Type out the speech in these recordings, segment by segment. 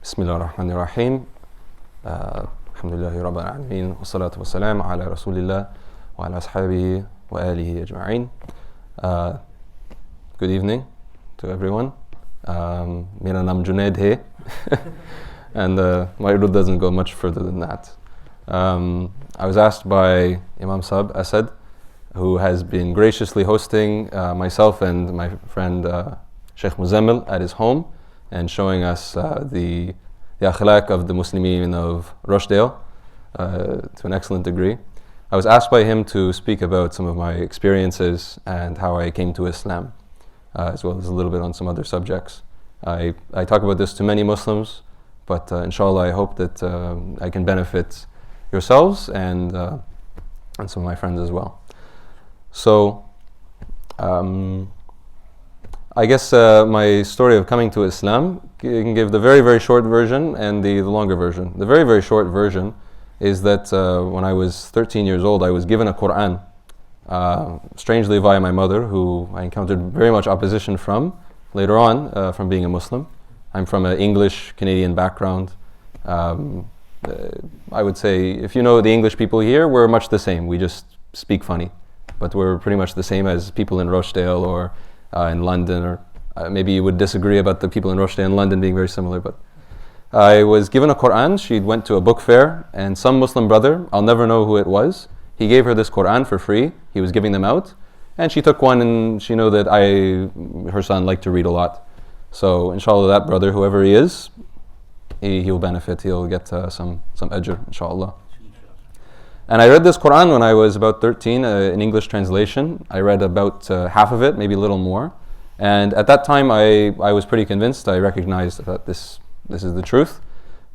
Bismillah ar-Rahman ar-Rahim. Alhamdulillahi Rabbil Alameen. Wa salatu wa salam ala Rasulillah wa ala ashabihi wa alihi ajma'in. Good evening to everyone. Mera naam Junaid hai. And my urdu doesn't go much further than that. I was asked by Imam Sab Asad, who has been graciously hosting myself and my friend Sheikh Muzammil at his home and showing us the akhlaq of the Muslimin of Rochdale to an excellent degree. I was asked by him to speak about some of my experiences and how I came to Islam, as well as a little bit on some other subjects. I talk about this to many Muslims, but inshallah I hope that I can benefit yourselves and some of my friends as well. So, I guess my story of coming to Islam, you can give the very, very short version and the longer version. The very, very short version is that when I was 13 years old, I was given a Quran, strangely via my mother, who I encountered very much opposition from later on, from being a Muslim. I'm from an English Canadian background. I would say, if you know the English people here, we're much the same. We just speak funny, but we're pretty much the same as people in Rochdale or in London, or maybe you would disagree about the people in Rochdale and London being very similar. But I was given a Quran. She went to a book fair, and some Muslim brother, I'll never know who it was, he gave her this Quran for free. He was giving them out, and she took one, and she knew that her son liked to read a lot. So inshallah, that brother, whoever he is, he'll benefit. He'll get some ajr, inshallah. And I read this Quran when I was about 13, in English translation. I read about half of it, maybe a little more. And at that time, I was pretty convinced. I recognized that this is the truth,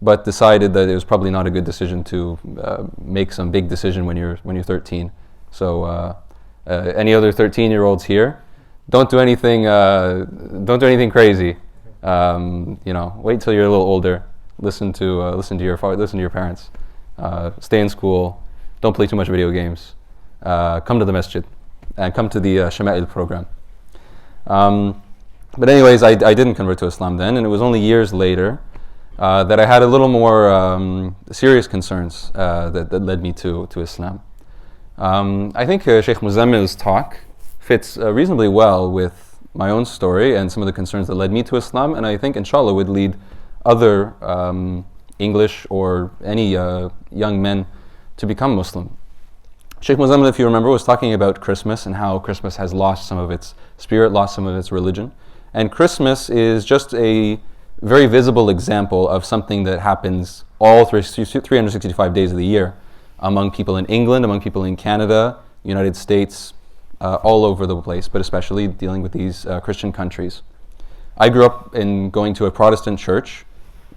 but decided that it was probably not a good decision to make some big decision when you're 13. So any other 13-year-olds here, don't do anything crazy. Wait till you're a little older. Listen to your parents. Stay in school. Don't play too much video games. Come to the masjid and come to the Shama'il program. But anyways, I didn't convert to Islam then, and it was only years later that I had a little more serious concerns that led me to Islam. I think Sheikh Muzammil's talk fits reasonably well with my own story and some of the concerns that led me to Islam, and I think inshallah would lead other English or any young men to become Muslim. Sheikh Muzammil, if you remember, was talking about Christmas and how Christmas has lost some of its spirit, lost some of its religion. And Christmas is just a very visible example of something that happens all 365 days of the year among people in England, among people in Canada, United States, all over the place, but especially dealing with these Christian countries. I grew up in going to a Protestant church,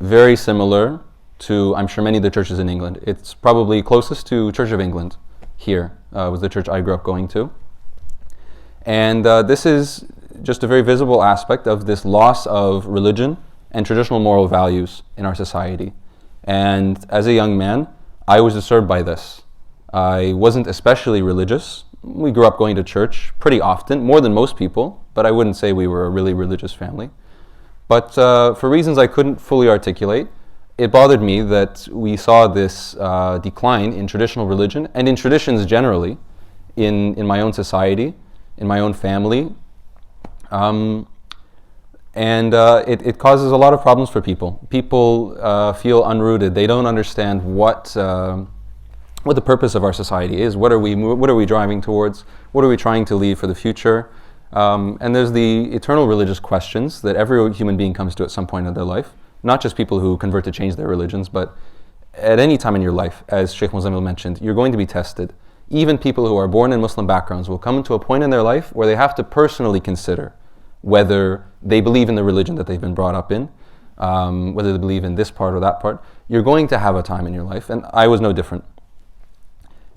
very similar to, I'm sure, many of the churches in England. It's probably closest to Church of England here, was the church I grew up going to. And this is just a very visible aspect of this loss of religion and traditional moral values in our society. And as a young man, I was disturbed by this. I wasn't especially religious. We grew up going to church pretty often, more than most people, but I wouldn't say we were a really religious family. But for reasons I couldn't fully articulate, it bothered me that we saw this decline in traditional religion and in traditions generally in my own society, in my own family. And it causes a lot of problems for people. People feel unrooted. They don't understand what the purpose of our society is. What are we driving towards? What are we trying to leave for the future? And there's the eternal religious questions that every human being comes to at some point in their life. Not just people who convert to change their religions, but at any time in your life, as Sheikh Muzammil mentioned, you're going to be tested. Even people who are born in Muslim backgrounds will come to a point in their life where they have to personally consider whether they believe in the religion that they've been brought up in, whether they believe in this part or that part. You're going to have a time in your life, and I was no different.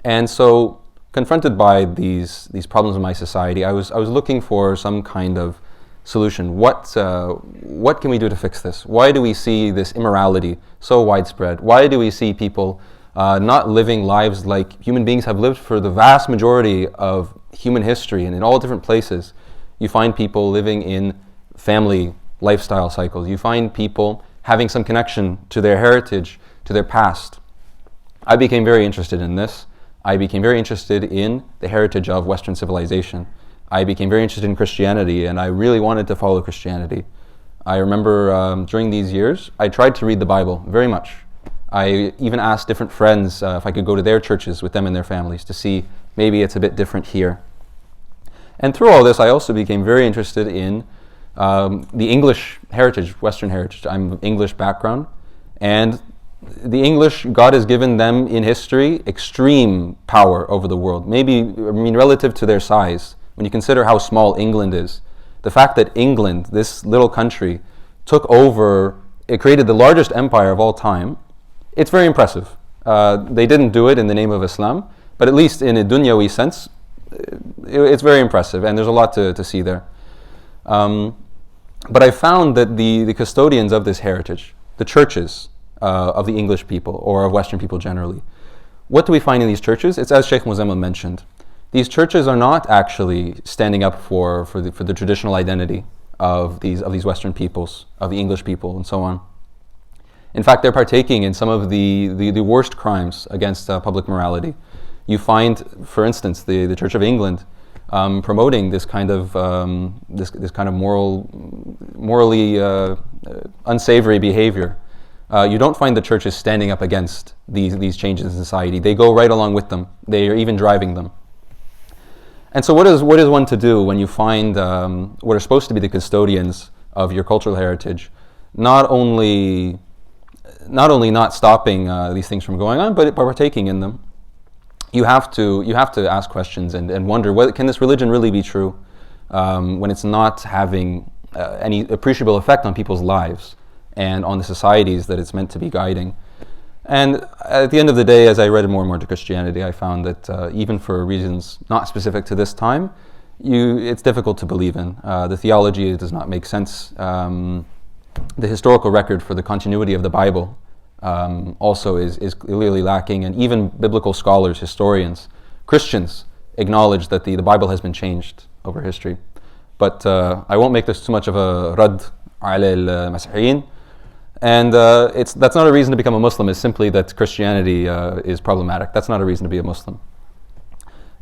And so, confronted by these problems in my society, I was looking for some kind of solution. What can we do to fix this? Why do we see this immorality so widespread? Why do we see people not living lives like human beings have lived for the vast majority of human history and in all different places? You find people living in family lifestyle cycles. You find people having some connection to their heritage, to their past. I became very interested in this. I became very interested in the heritage of Western civilization. I became very interested in Christianity, and I really wanted to follow Christianity. I remember during these years, I tried to read the Bible very much. I even asked different friends if I could go to their churches with them and their families to see maybe it's a bit different here. And through all this, I also became very interested in the English heritage, Western heritage. I'm of English background, and the English, God has given them in history extreme power over the world. Maybe, relative to their size, when you consider how small England is, the fact that England, this little country, took over, it created the largest empire of all time, it's very impressive. They didn't do it in the name of Islam, but at least in a dunyawi sense, it's very impressive, and there's a lot to see there. But I found that the custodians of this heritage, the churches of the English people, or of Western people generally, what do we find in these churches? It's as Sheikh Junaid mentioned. These churches are not actually standing up for the traditional identity of these Western peoples, of the English people, and so on. In fact, they're partaking in some of the worst crimes against public morality. You find, for instance, the Church of England promoting this kind of morally unsavory behavior. You don't find the churches standing up against these changes in society. They go right along with them. They are even driving them. And so what is one to do when you find what are supposed to be the custodians of your cultural heritage not only not stopping these things from going on, but partaking in them? You have to ask questions and wonder, can this religion really be true when it's not having any appreciable effect on people's lives and on the societies that it's meant to be guiding? And at the end of the day, as I read more and more into Christianity, I found that even for reasons not specific to this time, it's difficult to believe in. The theology does not make sense. The historical record for the continuity of the Bible also is clearly lacking, and even biblical scholars, historians, Christians acknowledge that the Bible has been changed over history. But I won't make this too much of a rad ala al-Masihiyin. And that's not a reason to become a Muslim. It's simply that Christianity is problematic. That's not a reason to be a Muslim.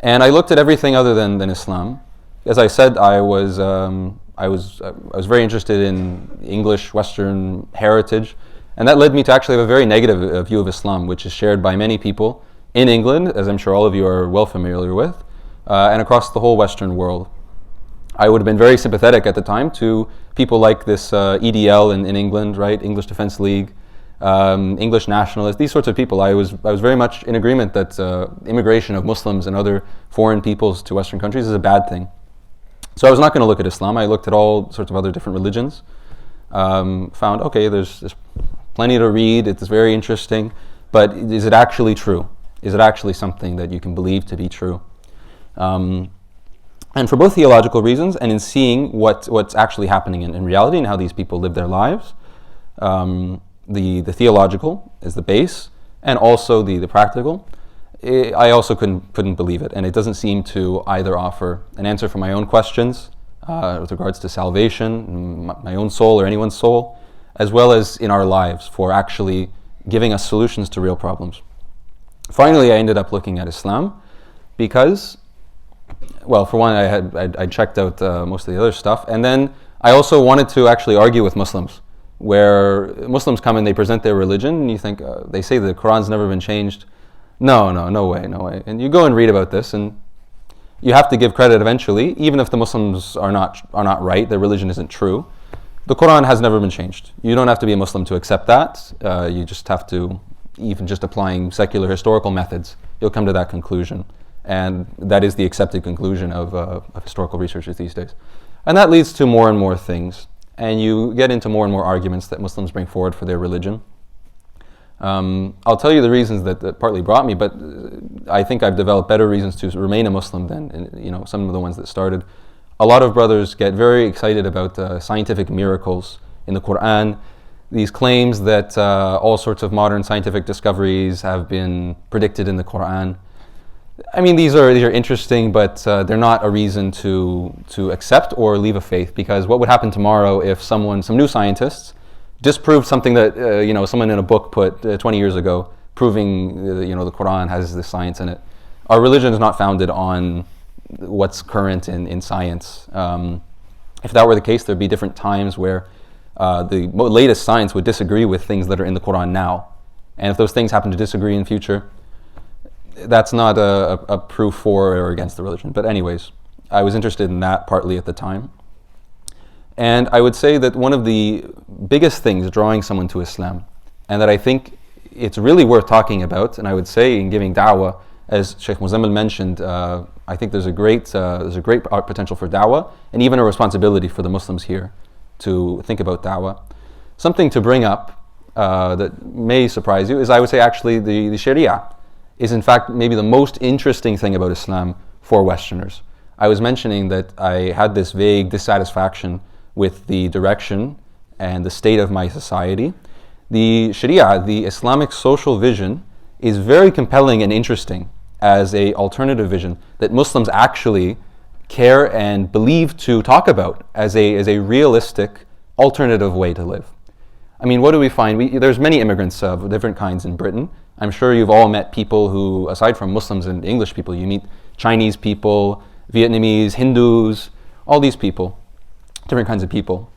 And I looked at everything other than Islam. As I said, I was very interested in English Western heritage, and that led me to actually have a very negative view of Islam, which is shared by many people in England, as I'm sure all of you are well familiar with, and across the whole Western world. I would have been very sympathetic at the time to people like this EDL in England, right? English Defence League, English nationalists, these sorts of people. I was very much in agreement that immigration of Muslims and other foreign peoples to Western countries is a bad thing. So I was not going to look at Islam. I looked at all sorts of other different religions. Found, okay, there's plenty to read. It's very interesting. But is it actually true? Is it actually something that you can believe to be true? And for both theological reasons and in seeing what's actually happening in reality and how these people live their lives, the theological is the base, and also the practical. I also couldn't believe it, and it doesn't seem to either offer an answer for my own questions with regards to salvation, my own soul or anyone's soul, as well as in our lives for actually giving us solutions to real problems. Finally, I ended up looking at Islam because, well, for one, I checked out most of the other stuff, and then I also wanted to actually argue with Muslims, where Muslims come and they present their religion, and you think they say the Quran's never been changed. No way. And you go and read about this, and you have to give credit eventually, even if the Muslims are not right, their religion isn't true. The Quran has never been changed. You don't have to be a Muslim to accept that. You just have to, even just applying secular historical methods, you'll come to that conclusion. And that is the accepted conclusion of historical researchers these days. And that leads to more and more things. And you get into more and more arguments that Muslims bring forward for their religion. I'll tell you the reasons that partly brought me, but I think I've developed better reasons to remain a Muslim than some of the ones that started. A lot of brothers get very excited about scientific miracles in the Quran, these claims that all sorts of modern scientific discoveries have been predicted in the Quran. I mean, these are interesting, but they're not a reason to accept or leave a faith, because what would happen tomorrow if some new scientists disproved something that someone in a book put 20 years ago, proving the Quran has this science in it. Our religion is not founded on what's current in science. If that were the case, there'd be different times where the latest science would disagree with things that are in the Quran now. And if those things happen to disagree in future, that's not a proof for or against the religion. But anyways, I was interested in that partly at the time. And I would say that one of the biggest things drawing someone to Islam, and that I think it's really worth talking about, and I would say in giving da'wah, as Sheikh Muzammil mentioned, I think there's a great potential for da'wah, and even a responsibility for the Muslims here to think about da'wah. Something to bring up that may surprise you is, I would say, actually the Sharia is in fact maybe the most interesting thing about Islam for Westerners. I was mentioning that I had this vague dissatisfaction with the direction and the state of my society. The Sharia, the Islamic social vision, is very compelling and interesting as a alternative vision that Muslims actually care and believe to talk about as a realistic alternative way to live. I mean, what do we find? There's many immigrants of different kinds in Britain. I'm sure you've all met people who, aside from Muslims and English people, you meet Chinese people, Vietnamese, Hindus, all these people, different kinds of people.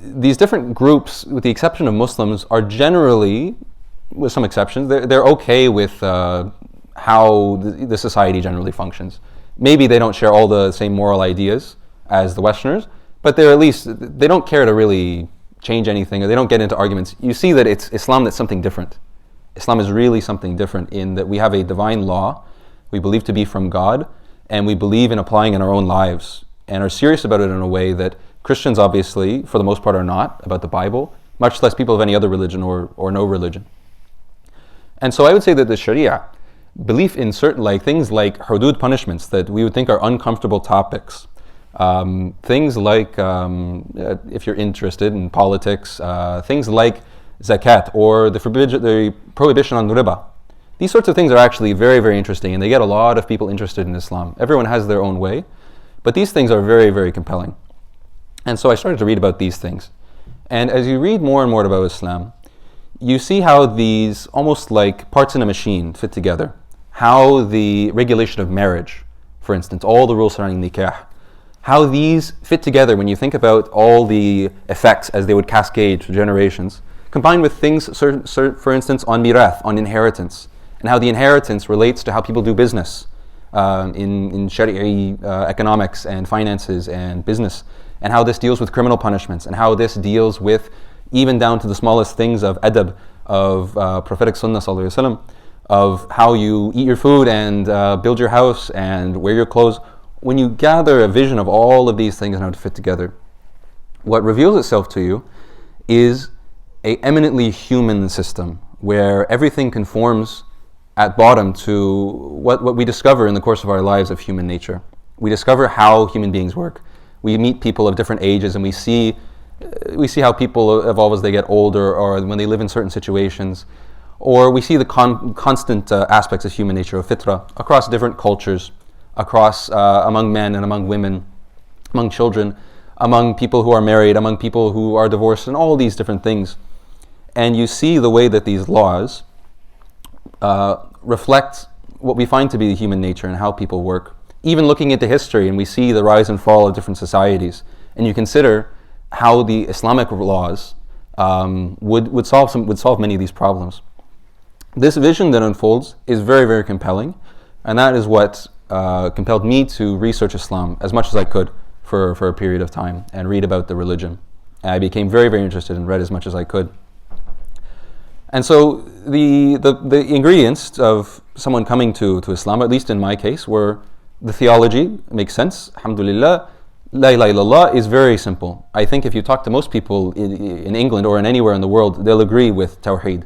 These different groups, with the exception of Muslims, are generally, with some exceptions, they're okay with how the society generally functions. Maybe they don't share all the same moral ideas as the Westerners, but they're at least, they don't care to really change anything, or they don't get into arguments. You see that it's Islam that's something different. Islam is really something different in that we have a divine law we believe to be from God, and we believe in applying in our own lives, and are serious about it in a way that Christians obviously, for the most part, are not about the Bible, much less people of any other religion or no religion. And so I would say that the Sharia, belief in certain things like hudud punishments that we would think are uncomfortable topics, things like, if you're interested in politics, things like zakat or the prohibition on riba. These sorts of things are actually very, very interesting, and they get a lot of people interested in Islam. Everyone has their own way, but these things are very, very compelling. And so I started to read about these things. And as you read more and more about Islam, you see how these, almost like parts in a machine, fit together. How the regulation of marriage, for instance, all the rules surrounding nikah, how these fit together when you think about all the effects as they would cascade for generations, combined with things, for instance, on mirath, on inheritance, and how the inheritance relates to how people do business in Sharia economics and finances and business, and how this deals with criminal punishments, and how this deals with even down to the smallest things of adab, of Prophetic Sunnah sallallahu alaihi wasallam, of how you eat your food and build your house and wear your clothes. When you gather a vision of all of these things and how to fit together, what reveals itself to you is an eminently human system where everything conforms at bottom to what we discover in the course of our lives of human nature. We discover how human beings work. We meet people of different ages, and we see how people evolve as they get older, or when they live in certain situations, or we see the constant aspects of human nature, of fitrah, across different cultures, across among men and among women, among children, among people who are married, among people who are divorced, and all these different things. And you see the way that these laws reflect what we find to be human nature and how people work. Even looking into history, and we see the rise and fall of different societies, and you consider how the Islamic laws would solve many of these problems. This vision that unfolds is very, very compelling, and that is what compelled me to research Islam as much as I could for a period of time and read about the religion. And I became very, very interested and read as much as I could. And so the ingredients of someone coming to Islam, at least in my case, were the theology. Makes sense. Alhamdulillah. La ilaha illallah is very simple. I think if you talk to most people in England or in anywhere in the world, they'll agree with Tawheed.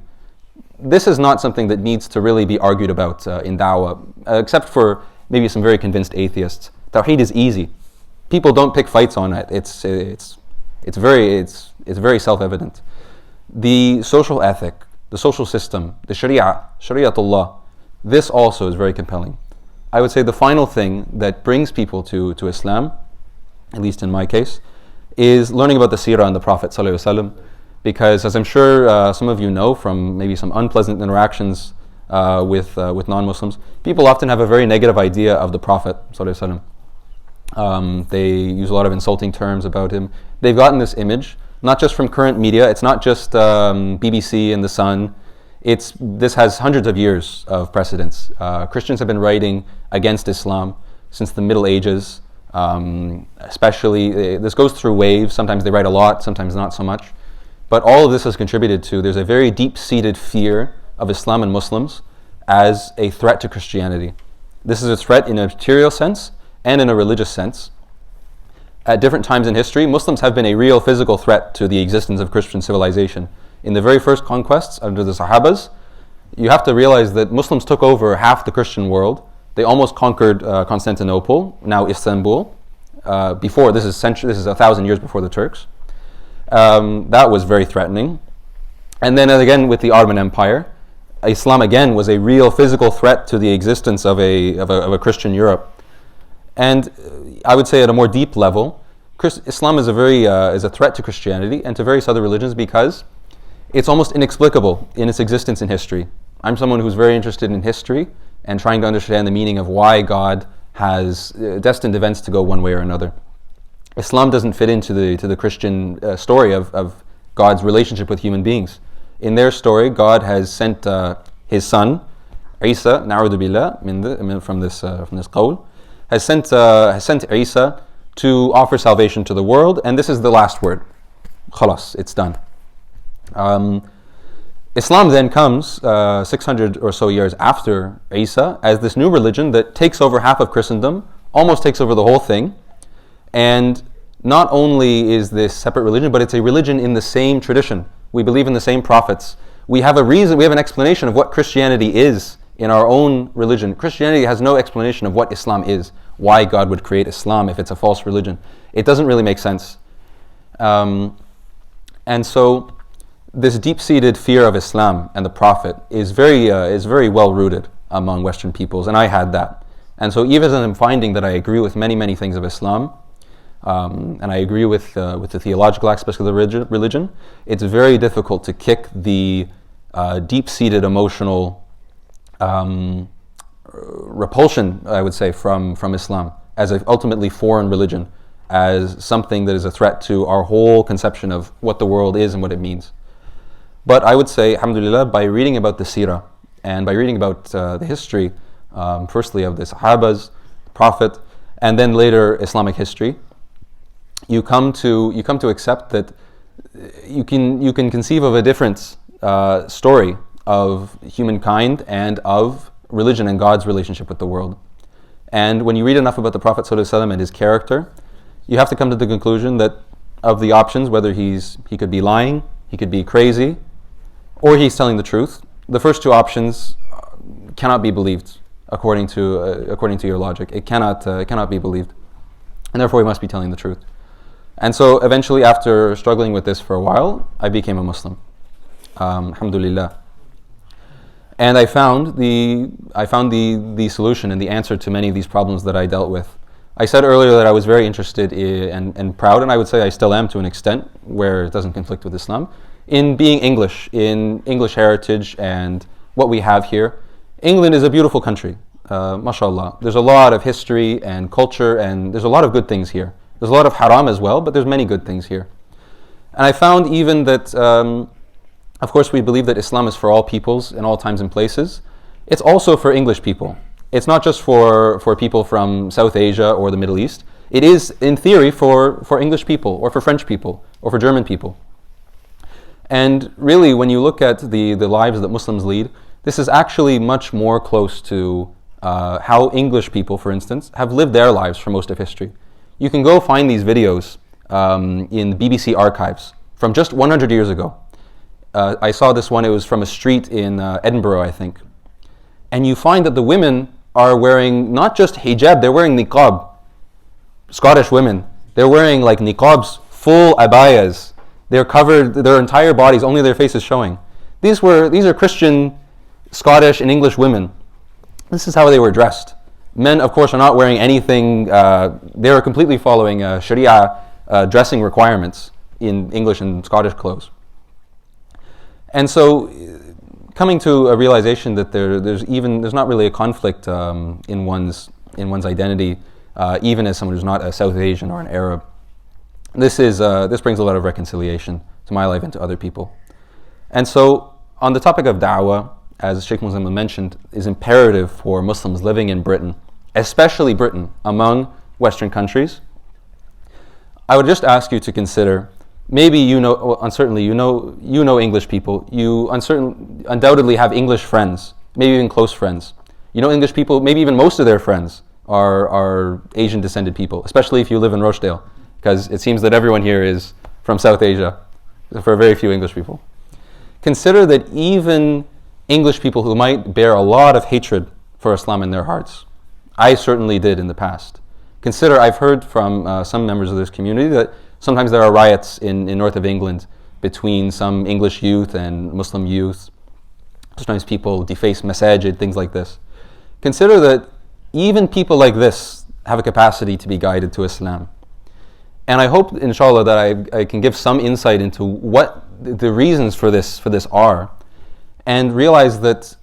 This is not something that needs to really be argued about in da'wah, except for maybe some very convinced atheists. Tawheed is easy. People don't pick fights on it. It's very self-evident. The social ethic, the social system, the Shariatullah, this also is very compelling. I would say the final thing that brings people to Islam, at least in my case, is learning about the seerah and the Prophet ﷺ, because, as I'm sure some of you know from maybe some unpleasant interactions with non-Muslims, people often have a very negative idea of the Prophet sallallahu alaihi wasallam. They use a lot of insulting terms about him. They've gotten this image, not just from current media. It's not just BBC and The Sun. This has hundreds of years of precedence. Christians have been writing against Islam since the Middle Ages. Especially, this goes through waves. Sometimes they write a lot, sometimes not so much. But all of this has contributed to, there's a very deep-seated fear of Islam and Muslims as a threat to Christianity. This is a threat in a material sense and in a religious sense. At different times in history, Muslims have been a real physical threat to the existence of Christian civilization. In the very first conquests under the Sahabas, you have to realize that Muslims took over half the Christian world. They almost conquered Constantinople, now Istanbul. Before, this is 1,000 years before the Turks. That was very threatening. And then again with the Ottoman Empire, Islam again was a real physical threat to the existence of a Christian Europe. And I would say at a more deep level, Islam is a threat to Christianity and to various other religions because it's almost inexplicable in its existence in history. I'm someone who's very interested in history and trying to understand the meaning of why God has destined events to go one way or another. Islam doesn't fit into the Christian story of God's relationship with human beings. In their story, God has sent His Son, Isa, na'udhu billah, from this qawl, has sent Isa to offer salvation to the world, and this is the last word. Khalas, it's done. Islam then comes 600 or so years after Isa as this new religion that takes over half of Christendom, almost takes over the whole thing. And not only is this separate religion, but it's a religion in the same tradition. We believe in the same prophets. We have an explanation of what Christianity is in our own religion. Christianity has no explanation of what Islam is, why God would create Islam if it's a false religion. It doesn't really make sense. And so this deep-seated fear of Islam and the Prophet is very well rooted among Western peoples, and I had that. And so even as I'm finding that I agree with many, many things of Islam, and I agree with the theological aspects of the religion, it's very difficult to kick the deep-seated emotional repulsion, I would say, from Islam as an ultimately foreign religion, as something that is a threat to our whole conception of what the world is and what it means. But I would say, alhamdulillah, by reading about the seerah and by reading about the history, firstly of the Sahabas, the Prophet, and then later Islamic history, you come to accept that you can conceive of a different story of humankind and of religion and God's relationship with the world. And when you read enough about the Prophet ﷺ and his character, you have to come to the conclusion that of the options, whether he could be lying, he could be crazy, or he's telling the truth, the first two options cannot be believed according to your logic. It cannot be believed, and therefore he must be telling the truth. And so eventually, after struggling with this for a while, I became a Muslim. Alhamdulillah. And I found the solution and the answer to many of these problems that I dealt with. I said earlier that I was very interested and proud, and I would say I still am to an extent where it doesn't conflict with Islam, in being English, in English heritage and what we have here. England is a beautiful country, mashallah. There's a lot of history and culture, and there's a lot of good things here. There's a lot of haram as well, but there's many good things here. And I found even that, of course, we believe that Islam is for all peoples in all times and places. It's also for English people. It's not just for people from South Asia or the Middle East. It is, in theory, for English people or for French people or for German people. And really, when you look at the lives that Muslims lead, this is actually much more close to how English people, for instance, have lived their lives for most of history. You can go find these videos in BBC archives from just 100 years ago. I saw this one, it was from a street in Edinburgh, I think. And you find that the women are wearing not just hijab, they're wearing niqab. Scottish women, they're wearing like niqabs, full abayas. They're covered, their entire bodies, only their faces showing. These are Christian, Scottish, and English women. This is how they were dressed. Men, of course, are not wearing anything, they are completely following Sharia dressing requirements in English and Scottish clothes. And so, coming to a realization that there's not really a conflict in one's identity, even as someone who's not a South Asian or an Arab. This brings a lot of reconciliation to my life and to other people. And so, on the topic of da'wah, as Sheikh Junaid mentioned, is imperative for Muslims living in Britain, especially Britain, among Western countries. I would just ask you to consider, maybe you know English people, you undoubtedly have English friends, maybe even close friends. You know English people, maybe even most of their friends are Asian descended people, especially if you live in Rochdale, because it seems that everyone here is from South Asia, for very few English people. Consider that even English people who might bear a lot of hatred for Islam in their hearts, I certainly did in the past. Consider, I've heard from some members of this community that sometimes there are riots in north of England between some English youth and Muslim youth. Sometimes people deface masajid, things like this. Consider that even people like this have a capacity to be guided to Islam. And I hope, inshallah, that I can give some insight into what the reasons for this are, and realize that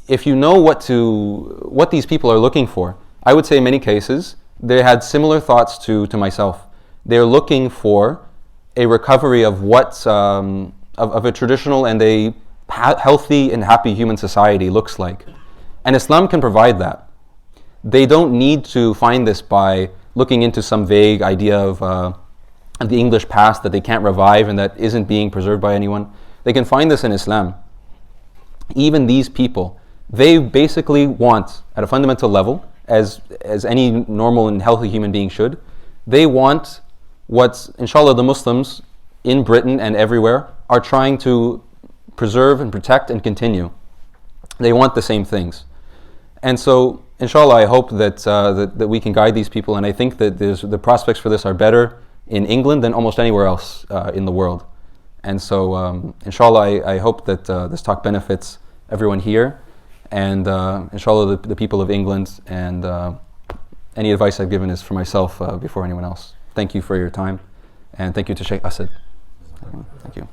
if you know what these people are looking for, I would say in many cases they had similar thoughts to myself. They're looking for a recovery of of a traditional and a healthy and happy human society looks like, and Islam can provide that. They don't need to find this by looking into some vague idea of the English past that they can't revive and that isn't being preserved by anyone. They can find this in Islam. Even these people, they basically want, at a fundamental level, as any normal and healthy human being should, they want what, inshallah, the Muslims in Britain and everywhere are trying to preserve and protect and continue. They want the same things. And so, inshallah, I hope that we can guide these people, and I think that the prospects for this are better in England than almost anywhere else in the world. And so, inshallah, I hope that this talk benefits everyone here, and inshallah, the people of England, and any advice I've given is for myself before anyone else. Thank you for your time, and thank you to Sheikh Asad. Thank you.